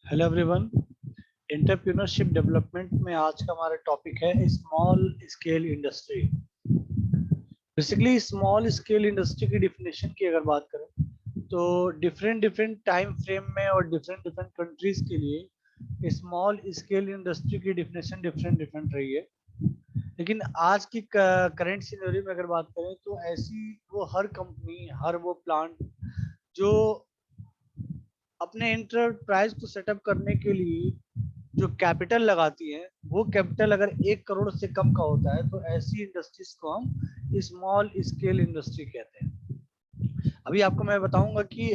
Hello everyone. Entrepreneurship development में आज का हमारा टॉपिक है small scale industry. Basically small scale industry की डिफिनेशन की अगर बात करें तो डिफरेंट डिफरेंट टाइम फ्रेम में और डिफरेंट डिफरेंट कंट्रीज के लिए स्मॉल स्केल इंडस्ट्री की डिफिनेशन डिफरेंट डिफरेंट रही है। लेकिन आज की करंट सिनेरियो में अगर बात करें तो ऐसी वो हर कंपनी हर वो प्लांट जो अपने एंटरप्राइज को सेटअप करने के लिए जो कैपिटल लगाती है वो कैपिटल अगर 1 करोड़ से कम का होता है तो ऐसी इंडस्ट्रीज को हम स्मॉल स्केल इंडस्ट्री कहते हैं। अभी आपको मैं बताऊंगा कि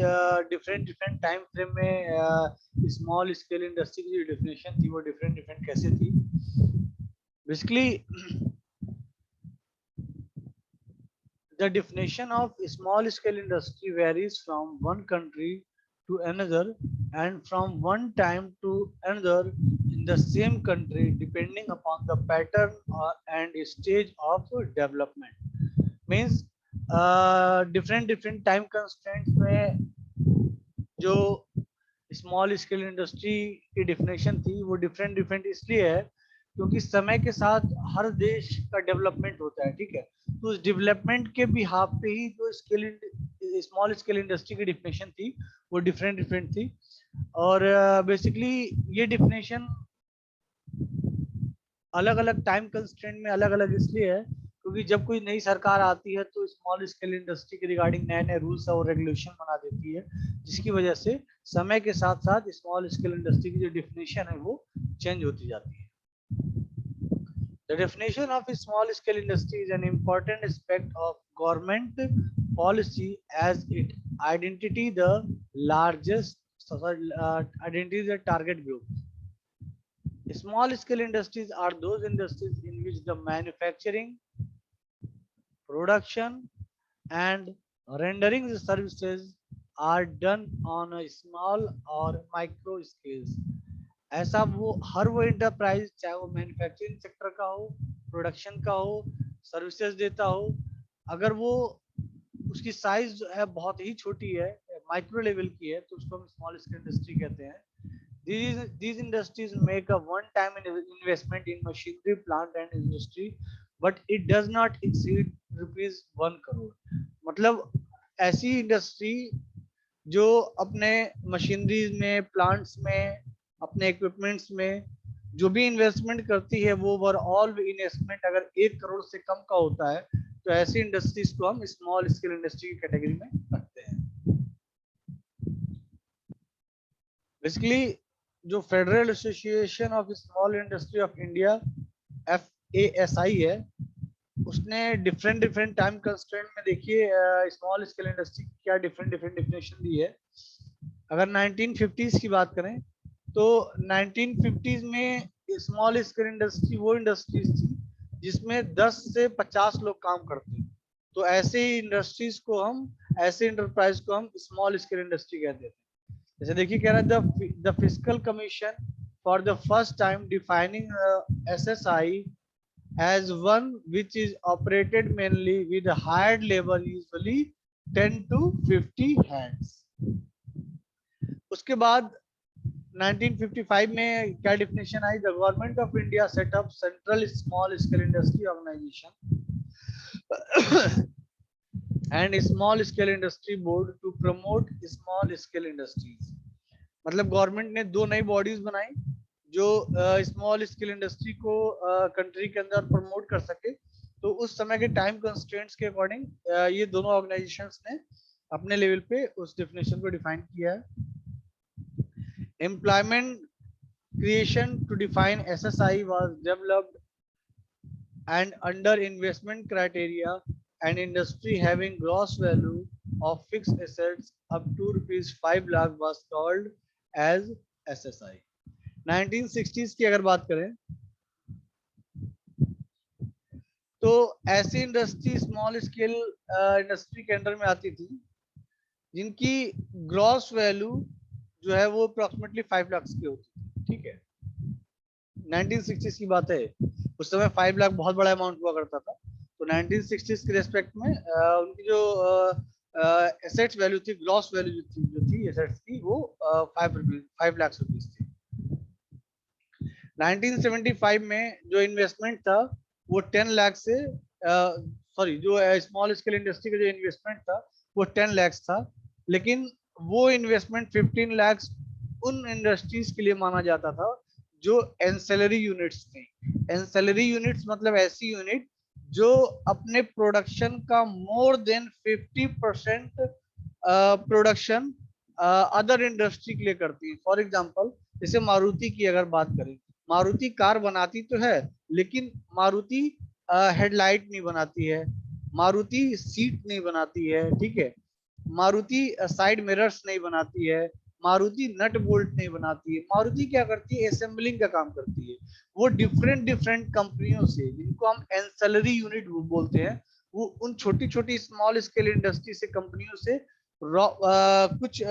डिफरेंट डिफरेंट टाइम फ्रेम में स्मॉल स्केल इंडस्ट्री की जो डेफिनेशन थी वो डिफरेंट डिफरेंट कैसे थी। Basically the definition of small scale industry varies from one country to another and from one time to another in the same country depending upon the pattern and stage of development. Means different different time constraints में जो small scale industry की definition थी वो different different इसलिए है क्योंकि समय के साथ हर देश का डेवलपमेंट होता है। ठीक है, तो उस डेवलपमेंट के बिहाफ पे ही जो स्मॉल स्केल इंडस्ट्री की डेफिनेशन थी वो डिफरेंट डिफरेंट थी। और बेसिकली ये डेफिनेशन अलग अलग टाइम कंस्ट्रेंट में अलग अलग इसलिए है क्योंकि जब कोई नई सरकार आती है तो स्मॉल स्केल इंडस्ट्री के रिगार्डिंग नए नए रूल्स और रेगुलेशन बना देती है, जिसकी वजह से समय के साथ साथ स्मॉल स्केल इंडस्ट्री की जो डिफिनेशन है वो चेंज होती जाती है। The definition of a small scale industry is an important aspect of government policy as it identity the largest identity the target group. Small scale industries are those industries in which the manufacturing, production, and rendering the services are done on a small or micro scales. ऐसा वो हर वो enterprise चाहे वो manufacturing sector का हो, production का हो, services देता हो, अगर वो उसकी साइज जो है बहुत ही छोटी है, माइक्रो लेवल की है, तो उसको हम स्मॉल स्केल इंडस्ट्री कहते हैं। These industries make a one-time investment in machinery, plant and industry, but it does not exceed ₹1 crore। मतलब ऐसी इंडस्ट्री जो अपने मशीनरीज में, प्लांट्स में, अपने इक्विपमेंट्स में जो भी इन्वेस्टमेंट करती है वो ओवरऑल इन्वेस्टमेंट अगर 1 करोड़ से कम का होता है तो ऐसी इंडस्ट्रीज को हम स्मॉल स्केल इंडस्ट्री की कैटेगरी में रखते हैं। बेसिकली जो federal association of small industry of India FASI है, उसने डिफरेंट डिफरेंट टाइम कंस्ट्रेंट में देखिए स्मॉल स्केल इंडस्ट्री की क्या डिफरेंट डिफरेंट डेफिनेशन दी है। अगर 1950s की बात करें तो 1950s में स्मॉल स्केल इंडस्ट्री वो इंडस्ट्रीज थी जिसमें 10 से 50 लोग काम करते हैं, तो ऐसे इंडस्ट्रीज को हम, ऐसे इंटरप्राइज को हम स्मॉल स्केल इंडस्ट्री कहते हैं। जैसे देखिए कह रहा है the fiscal commission for the first time defining SSI as one which is operated mainly with hired labor usually 10 to 50 hands। उसके बाद 1955 में क्या डिफिनेशन आई, the government of India set up central small scale industry organisation and small scale industry board to promote small scale industries. मतलब government ने दो नई bodies बनाई जो स्मॉल स्केल इंडस्ट्री को कंट्री के अंदर प्रमोट कर सके। तो उस समय के टाइम कंस्ट्रेंट्स के अकॉर्डिंग ये दोनों ऑर्गेनाइजेशंस ने अपने लेवल पे उस डेफिनेशन को डिफाइन किया है। Employment creation to define SSI was developed and under investment criteria, an industry having gross value of fixed assets up to ₹5 lakh was called as SSI। 1960s की अगर बात करें तो ऐसी इंडस्ट्री स्मॉल स्केल इंडस्ट्री के under में आती थी जिनकी ग्रॉस वैल्यू जो है वो अप्रोक्सीमेटली 5 लाख की होती थी। ठीक है, 1960s की बात है, उस समय 5 लाख बहुत बड़ा अमाउंट हुआ करता था। तो 1960s के रेस्पेक्ट में उनकी जो एसेट्स वैल्यू थी, ग्रॉस वैल्यू जो थी एसेट्स की वो 5 लाख रुपीज थी। 1975 में जो इन्वेस्टमेंट था वो 10 लाख से सॉरी जो स्मॉल स्केल इंडस्ट्री का जो इन्वेस्टमेंट था वो 10 लाख था, लेकिन वो इन्वेस्टमेंट 15 लाख उन इंडस्ट्रीज के लिए माना जाता था जो एंसेलरी यूनिट्स थी। एंसेलरी यूनिट्स मतलब ऐसी यूनिट जो अपने प्रोडक्शन का more than 50% production other industry के लिए करती है। फॉर एग्जांपल जैसे मारुति की अगर बात करें, मारुति कार बनाती तो है लेकिन मारुति हेडलाइट नहीं बनाती है, मारुति सीट नहीं बनाती है, ठीक है, मारुति साइड मिरर्स नहीं बनाती है, मारुति नट बोल्ट नहीं बनाती है। मारुति क्या करती है, असेंबलिंग का काम करती है। वो डिफरेंट डिफरेंट कंपनियों से, जिनको हम एंसेलरी यूनिट बोलते हैं, वो उन छोटी छोटी स्मॉल स्केल इंडस्ट्री से, कंपनियों से कुछ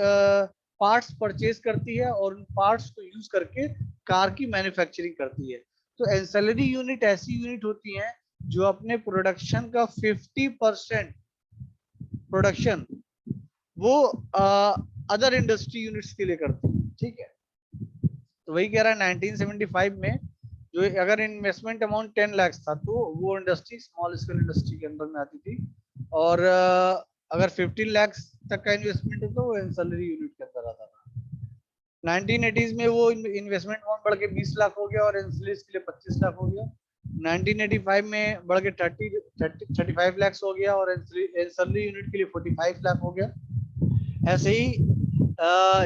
पार्ट्स परचेज करती है और उन पार्ट्स को यूज करके कार की मैन्युफैक्चरिंग करती है। तो एंसेलरी यूनिट ऐसी यूनिट होती है जो अपने प्रोडक्शन का 50% प्रोडक्शन वो अदर इंडस्ट्री यूनिट्स के लिए करते हैं, ठीक है। तो वही कह रहा है 1975 में जो अगर इन्वेस्टमेंट अमाउंट 10 लाख था तो वो इंडस्ट्री स्मॉल स्केल इंडस्ट्री के अंदर में आती थी, और अगर 15 लाख तक का इन्वेस्टमेंट है तो वो एंसेलरी यूनिट के अंदर आता था। 1980s में वो इन्वेस्टमेंट अमाउंट बढ़ के 20 लाख हो गया और एंसेलरीज के लिए 25 लाख हो गया। 1985 में बढ़ के 35 लाख हो गया और एंसेलरी यूनिट के लिए 45 लाख हो गया। ऐसे ही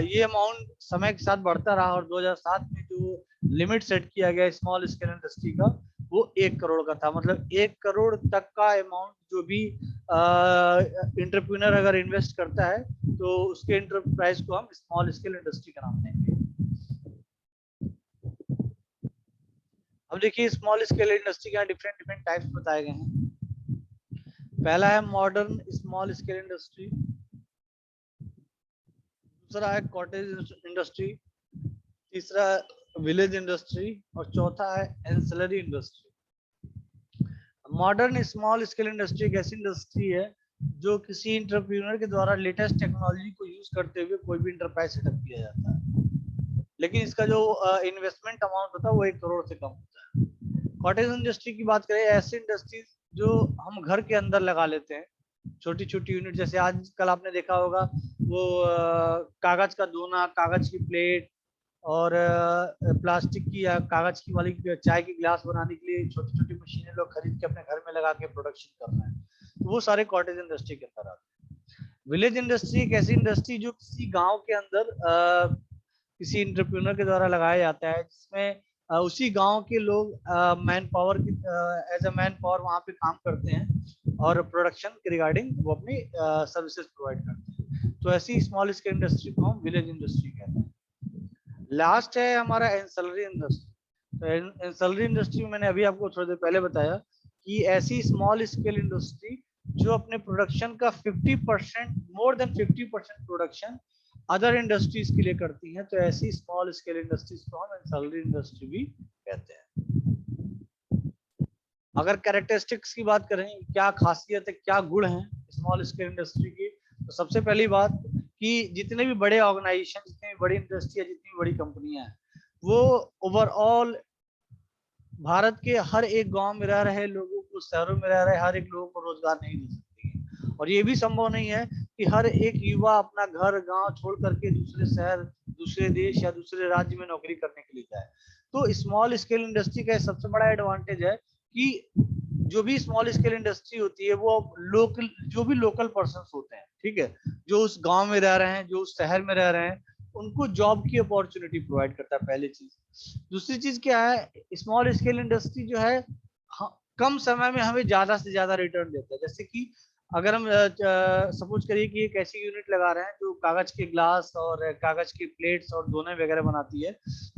ये अमाउंट समय के साथ बढ़ता रहा और 2007 में जो लिमिट सेट किया गया स्मॉल स्केल इंडस्ट्री का वो 1 करोड़ का था। मतलब 1 करोड़ तक का अमाउंट जो भी एंटरप्रेन्योर अगर इन्वेस्ट करता है तो उसके एंटरप्राइज को हम स्मॉल स्केल इंडस्ट्री का नाम देंगे। अब देखिए स्मॉल स्केल इंडस्ट्री के डिफरेंट डिफरेंट टाइप्स बताए गए हैं। पहला है मॉडर्न स्मॉल स्केल इंडस्ट्री, दूसरा है कॉटेज इंडस्ट्री, तीसरा विलेज इंडस्ट्री और चौथा है ancillary industry. Modern small scale industry एक ऐसी इंडस्ट्री है जो किसी एंटरप्रेन्योर के द्वारा लेटेस्ट टेक्नोलॉजी को यूज करते हुए कोई भी इंटरप्राइज सेटअप किया जाता है, लेकिन इसका जो इन्वेस्टमेंट अमाउंट होता है वो 1 करोड़ से कम होता है। कॉटेज इंडस्ट्री की बात करें, ऐसी इंडस्ट्रीज जो हम घर के अंदर लगा लेते हैं, छोटी छोटी यूनिट, जैसे आजकल आपने देखा होगा वो कागज का दोना, कागज की प्लेट और प्लास्टिक की या कागज की वाली चाय की गिलास बनाने के लिए छोटी छोटी मशीनें लोग खरीद के अपने घर में लगा के प्रोडक्शन कर रहे हैं, तो वो सारे कॉटेज इंडस्ट्री के अंदर आते हैं। विलेज इंडस्ट्री एक ऐसी इंडस्ट्री जो किसी गांव के अंदर किसी इंटरप्रेन्योर के द्वारा लगाया जाता है, जिसमें उसी गांव के लोग मैन पावर की एज अ मैन पावर वहां पे काम करते हैं और प्रोडक्शन के रिगार्डिंग वो अपनी सर्विसेज प्रोवाइड करते हैं। तो ऐसी स्मॉल स्केल इंडस्ट्री को हम विलेज इंडस्ट्री कहते हैं। लास्ट है हमारा एंसेलरी इंडस्ट्री। तो एंसेलरी इंडस्ट्री में मैंने अभी आपको थोड़ी देर पहले बताया कि ऐसी स्मॉल स्केल इंडस्ट्री जो अपने प्रोडक्शन का 50% more than 50% production other industries के लिए करती हैं, तो ऐसी स्मॉल स्केल इंडस्ट्रीज को हम एंसेलरी इंडस्ट्री भी कहते हैं। अगर कैरेक्टरिस्टिक्स की बात करें, क्या खासियत है, क्या गुण है स्मॉल स्केल इंडस्ट्री की, तो सबसे पहली बात कि जितने भी बड़े ऑर्गेनाइजेशन, जितनी भी बड़ी इंडस्ट्री है, जितनी बड़ी कंपनियां हैं, वो ओवरऑल भारत के हर एक गांव में रह रहे लोगों को, शहरों में रह रहे हर एक लोगों को रोजगार नहीं दे सकती है, और ये भी संभव नहीं है कि हर एक युवा अपना घर गांव छोड़ करके दूसरे शहर, दूसरे देश या दूसरे राज्य में नौकरी करने के लिए जाए। तो स्मॉल स्केल इंडस्ट्री का सबसे बड़ा एडवांटेज है कि जो भी स्मॉल स्केल इंडस्ट्री होती है वो लोकल, जो भी लोकल पर्सन होते हैं, ठीक है, जो उस गांव में रह रहे हैं, जो उस शहर में रह रहे हैं, उनको जॉब की अपॉर्चुनिटी प्रोवाइड करता है, पहली चीज। दूसरी चीज क्या है, स्मॉल स्केल इंडस्ट्री जो है कम समय में हमें ज्यादा से ज्यादा रिटर्न देता है। जैसे कि अगर हम सपोज करिए कि एक ऐसी यूनिट लगा रहे हैं जो कागज के ग्लास और कागज के प्लेट्स और दोने वगैरह बनाती है,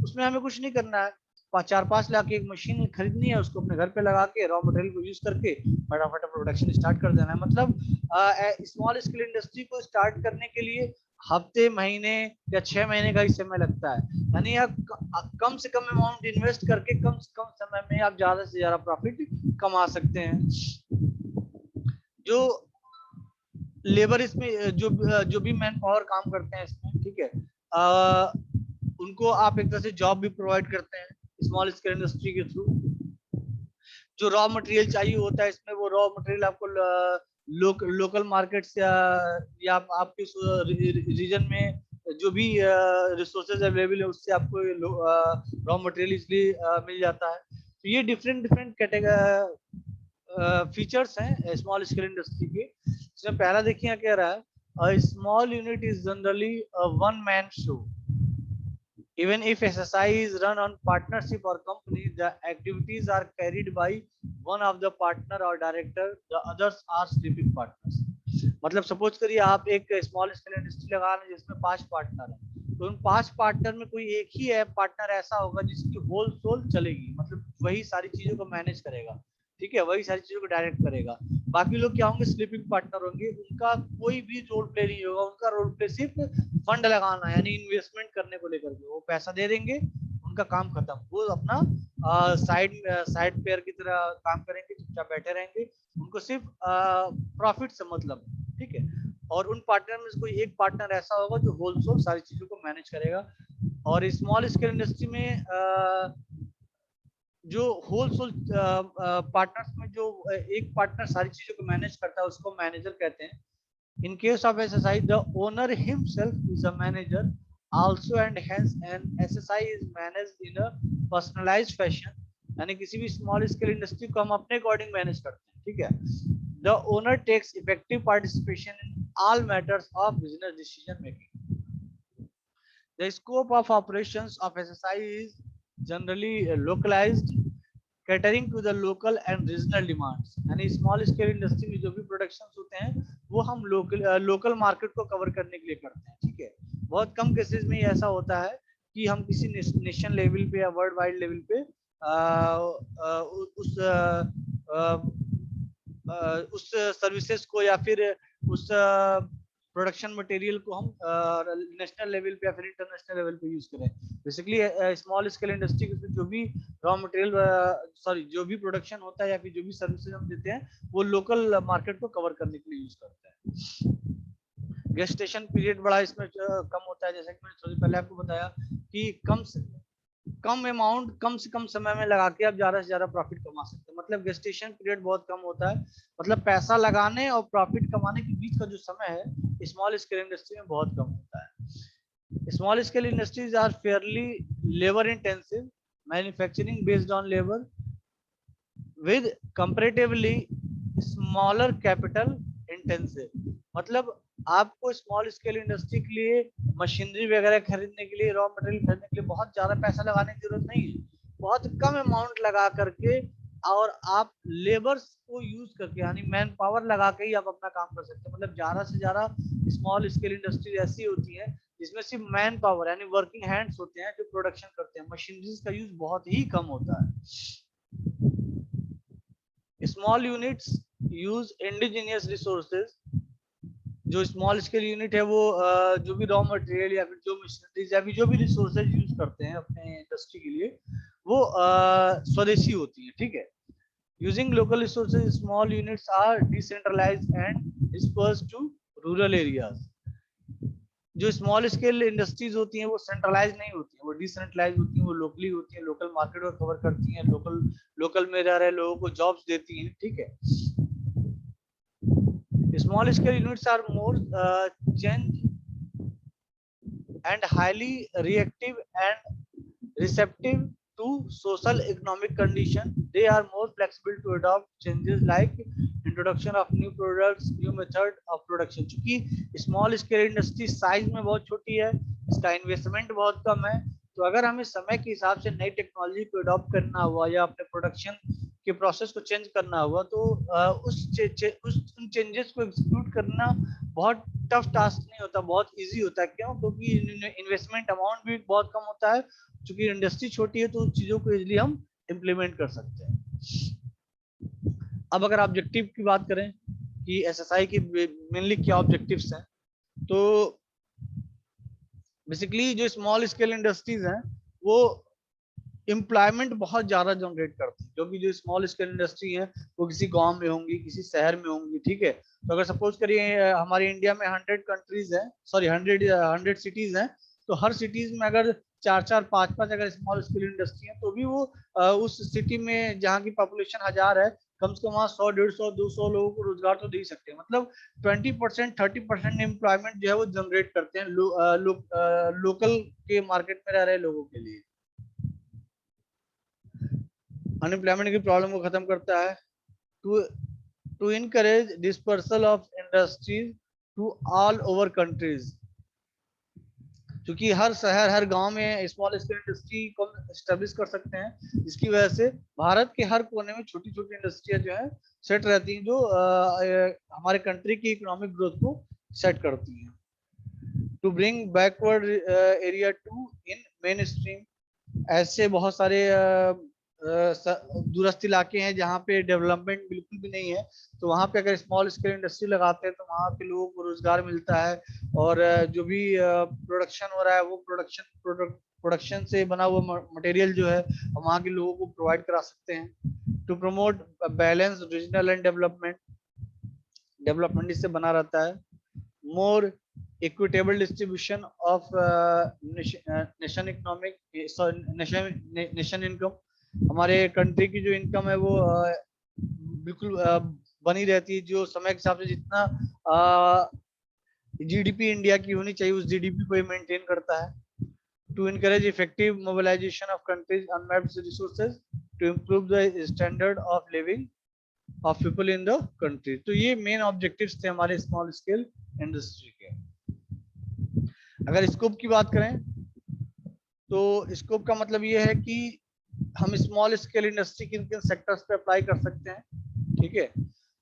उसमें हमें कुछ नहीं करना है, 4-5 लाख की एक मशीन खरीदनी है, उसको अपने घर पे लगा के रॉ मटेरियल को यूज करके फटाफट प्रोडक्शन स्टार्ट कर देना है। मतलब स्मॉल स्केल इंडस्ट्री को स्टार्ट करने के लिए हफ्ते, महीने या 6 महीने का ही समय लगता है। यानी आप कम से कम अमाउंट इन्वेस्ट करके कम से कम समय में आप ज्यादा से ज्यादा प्रॉफिट कमा सकते हैं। जो लेबर इसमें जो भी मैन पावर काम करते हैं इसमें, ठीक है, उनको आप एक तरह से जॉब भी प्रोवाइड करते हैं। स्मॉल स्केल इंडस्ट्री के थ्रू। जो रॉ मटेरियल चाहिए होता है इसमें, वो रॉ मटेरियल आपको लोकल मार्केट्स या आपके रीजन में जो भी रिसोर्सेज अवेलेबल है उससे आपको रॉ मटेरियल इजली मिल जाता है। तो ये डिफरेंट डिफरेंट कैटेगरी फीचर्स हैं स्मॉल स्केल इंडस्ट्री के। इसमें पहला देखिए क्या रहा है, a small unit is generally a one man show. Even if SSI is run on partnership or company, the activities are carried by one of the partner or director, the others are sleeping partners. मतलब suppose करिए आप एक small scale industry लगा रहे हैं जिसमें 5 partner हैं, तो उन 5 पार्टनर में कोई एक ही है पार्टनर ऐसा होगा जिसकी होल सोल चलेगी, मतलब वही सारी चीजों को मैनेज करेगा, ठीक है, वही सारी चीजों को डायरेक्ट करेगा। बाकी लोग क्या होंगे, स्लीपिंग पार्टनर होंगे, उनका कोई भी रोल प्ले नहीं होगा, उनका रोल प्ले सिर्फ फंड लगाना यानी इन्वेस्टमेंट करने को लेकर के, वो पैसा दे देंगे, उनका काम खत्म, वो अपना साइड पेयर की तरह काम करेंगे, चुपचाप बैठे रहेंगे, उनको सिर्फ प्रॉफिट से मतलब, ठीक है। और उन पार्टनर में कोई एक पार्टनर ऐसा होगा जो होलसेल सारी चीजों को मैनेज करेगा। और स्मॉल स्केल इंडस्ट्री में जो होलसेल पार्टनर्स में जो एक पार्टनर सारी चीजों को मैनेज करता है उसको मैनेजर कहते हैं। In case of SSI the owner himself is a manager also and hence an SSI is managed in a personalized fashion, यानी किसी भी स्मॉल स्केल इंडस्ट्री को हम अपने अकॉर्डिंग मैनेज करते हैं, ठीक है। The owner takes effective participation in all matters of business decision making. The scope of operations of SSI is generally localised, catering to the local and regional demands, यानी small scale industry में जो भी productions होते हैं वो हम local market को cover करने के लिए करते हैं, ठीक है। बहुत कम केसेस में ऐसा होता है कि हम किसी नेशन लेवल पे या वर्ल्ड वाइड लेवल पे उस सर्विसेज को या फिर उस प्रोडक्शन मटेरियल को हम नेशनल लेवल पे या फिर इंटरनेशनल लेवल पे यूज करें। बेसिकली स्मॉल स्केल इंडस्ट्री के जो भी रॉ मटेरियल जो भी प्रोडक्शन होता है या फिर जो भी सर्विसेज हम देते हैं वो लोकल मार्केट को कवर करने के लिए यूज करते हैं। गेस्टेशन पीरियड बड़ा इसमें कम होता है, जैसे कि मैंने थोड़ी पहले आपको बताया कि कम अमाउंट कम से कम समय में लगा के आप ज्यादा से ज्यादा प्रॉफिट कमा सकते हैं। मतलब गेस्टेशन पीरियड बहुत कम होता है, मतलब पैसा लगाने और प्रॉफिट कमाने के बीच का जो समय है स्मॉल स्केल इंडस्ट्री में बहुत कम होता है। Small scale industries are fairly labour intensive, manufacturing based on labour with comparatively smaller capital intensive. मतलब आपको स्मॉल स्केल इंडस्ट्री के लिए मशीनरी वगैरह खरीदने के लिए, रॉ मटेरियल खरीदने के लिए बहुत ज्यादा पैसा लगाने की जरूरत नहीं है, बहुत कम अमाउंट लगा करके और आप लेबर्स को यूज करके यानी मैन पावर लगा के ही आप अपना काम कर सकते हैं। मतलब ज्यादा से ज्यादा स्मॉल स्केल इंडस्ट्री ऐसी होती है जिसमें सिर्फ मैन पावर यानी वर्किंग हैंड्स होते हैं जो प्रोडक्शन करते हैं, मशीनरीज का यूज बहुत ही कम होता है। Small units use indigenous resources, जो स्मॉल स्केल यूनिट है वो जो भी रॉ मटेरियल या फिर जो मशीनरीज या फिर जो भी रिसोर्सेज यूज करते हैं अपने इंडस्ट्री के लिए वो स्वदेशी होती है, ठीक है। Using local resources small units are decentralised and dispersed to rural areas. जो स्मॉल स्केल इंडस्ट्रीज होती हैं वो सेंट्रलाइज नहीं होती हैं, वो डिसेंट्रलाइज होती हैं, वो लोकली होती हैं, लोकल मार्केट को कवर करती हैं, लोकल में रह रहे लोगों को जॉब्स देती हैं, ठीक है। Small scale units are more change and highly reactive and receptive to social economic condition. They are more flexible to adopt changes like introduction of new products, new method of production. चूंकि small scale industry size में बहुत छोटी है, इसका investment बहुत कम है, तो अगर हमें समय के हिसाब से नई टेक्नोलॉजी को अडॉप्ट करना हुआ या अपने प्रोडक्शन के प्रोसेस को चेंज करना हुआ तो उन चेंजेस को एग्जीक्यूट करना बहुत टफ टास्क नहीं होता, बहुत इजी होता है। क्यों? क्योंकि इन्वेस्टमेंट अमाउंट भी बहुत कम होता है, क्योंकि इंडस्ट्री छोटी है तो उन चीजों को इजीली हम इम्प्लीमेंट कर सकते हैं। अब अगर ऑब्जेक्टिव की बात करें कि एसएसआई की मेनली क्या ऑब्जेक्टिव्स हैं, तो बेसिकली जो स्मॉल स्केल इंडस्ट्रीज हैं वो एम्प्लॉयमेंट बहुत ज्यादा जनरेट करती है, क्योंकि जो स्मॉल स्केल इंडस्ट्री है वो किसी गांव में होंगी, किसी शहर में होंगी, ठीक है। तो अगर सपोज करिए हमारे इंडिया में 100 कंट्रीज है, सॉरी 100 सिटीज हैं, तो हर सिटीज में अगर 4-4 5-5 अगर स्मॉल स्केल इंडस्ट्री है तो भी वो उस सिटी में जहाँ की पॉपुलेशन 1000 है, कम से कम वहाँ 100 150 200 लोगों को रोजगार तो दे ही सकते हैं। मतलब 20% 30% एम्प्लॉयमेंट जो है वो जनरेट करते हैं लोकल के मार्केट में रह रहे लोगों के लिए। अनएम्प्लॉयमेंट की प्रॉब्लम को खत्म करता है। To encourage dispersal of industries to all over countries, क्योंकि हर शहर हर गांव में स्मॉल स्केल इंडस्ट्री को एस्टेब्लिश कर सकते हैं, जिसकी वजह से भारत के हर कोने में छोटी छोटी इंडस्ट्रियां जो है सेट रहती हैं, जो हमारे कंट्री की इकोनॉमिक ग्रोथ को सेट करती हैं। To bring backward area to in main stream, ऐसे बहुत सारे दूरस्थ इलाके हैं जहाँ पे डेवलपमेंट बिल्कुल भी नहीं है, तो वहाँ पे अगर स्मॉल स्केल इंडस्ट्री लगाते हैं तो वहाँ के लोगों को रोजगार मिलता है, और जो भी प्रोडक्शन हो रहा है वो प्रोडक्शन से बना हुआ मटेरियल जो है हम वहाँ के लोगों को प्रोवाइड करा सकते हैं। To promote balance regional and development इससे बना रहता है। More equitable distribution of nation economic nation income, हमारे कंट्री की जो इनकम है वो बिल्कुल बनी रहती है, जो समय के हिसाब से जितना जीडीपी इंडिया की होनी चाहिए उस जीडीपी को मेंटेन करता है। To encourage effective mobilisation of countries unmapped resources to improve the standard of living of people in the country. तो ये मेन ऑब्जेक्टिव्स थे हमारे स्मॉल स्केल इंडस्ट्री के। अगर स्कोप की बात करें तो स्कोप का मतलब ये है कि हम स्मॉल स्केल इंडस्ट्री किन किन सेक्टर्स पे अप्लाई कर सकते हैं, ठीक है,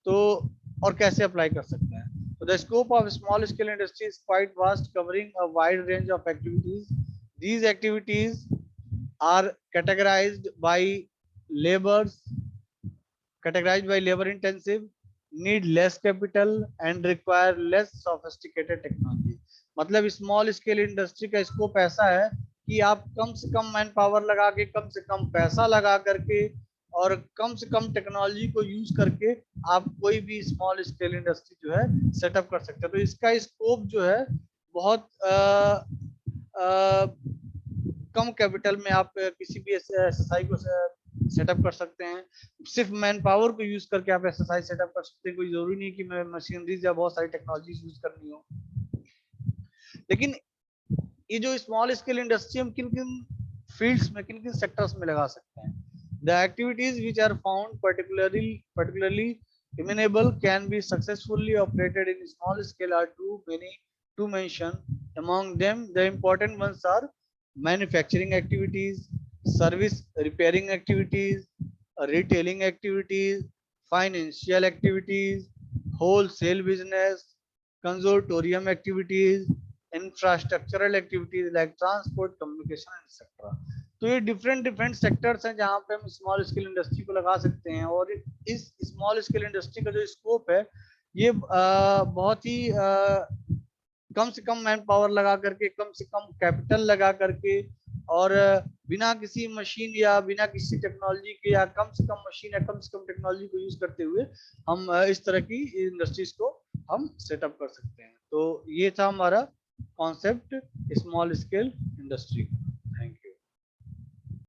तो और कैसे अप्लाई कर सकते हैं। तो the scope of small scale industry is quite vast, covering a wide range of activities. These activities are categorized by labor intensive, need less capital and require less sophisticated technology। मतलब small scale industry का scope ऐसा है कि आप कम से कम man power लगा के, कम से कम पैसा लगा करके और कम से कम टेक्नोलॉजी को यूज करके आप कोई भी स्मॉल स्केल इंडस्ट्री जो है सेटअप कर सकते हैं। तो इसका स्कोप जो है बहुत कम कैपिटल में आप किसी भी एसएसआई को सेटअप कर सकते हैं। सिर्फ मैन पावर को यूज करके आप एसएसआई सेटअप कर सकते हैं, कोई जरूरी नहीं कि मैं मशीनरीज या बहुत सारी टेक्नोलॉजी यूज करनी हो। लेकिन ये जो स्मॉल स्केल इंडस्ट्री हम किन किन फील्ड्स में, किन किन सेक्टर्स में लगा सकते हैं। The activities which are found particularly amenable can be successfully operated in small scale are too many to mention. Among them the important ones are manufacturing activities, service repairing activities, retailing activities, financial activities, wholesale business, consortium activities, infrastructural activities like transport, communication, etc. तो ये different sectors हैं जहाँ पे हम small scale industry को लगा सकते हैं। और इस स्मॉल स्केल इंडस्ट्री का जो स्कोप है ये बहुत ही कम से कम मैन पावर लगा करके, कम से कम कैपिटल लगा करके और बिना किसी मशीन या बिना किसी टेक्नोलॉजी के या कम से कम मशीन या कम से कम टेक्नोलॉजी को यूज करते हुए हम इस तरह की इंडस्ट्रीज को हम सेटअप कर सकते हैं। तो ये था हमारा कॉन्सेप्ट स्मॉल स्केल इंडस्ट्री।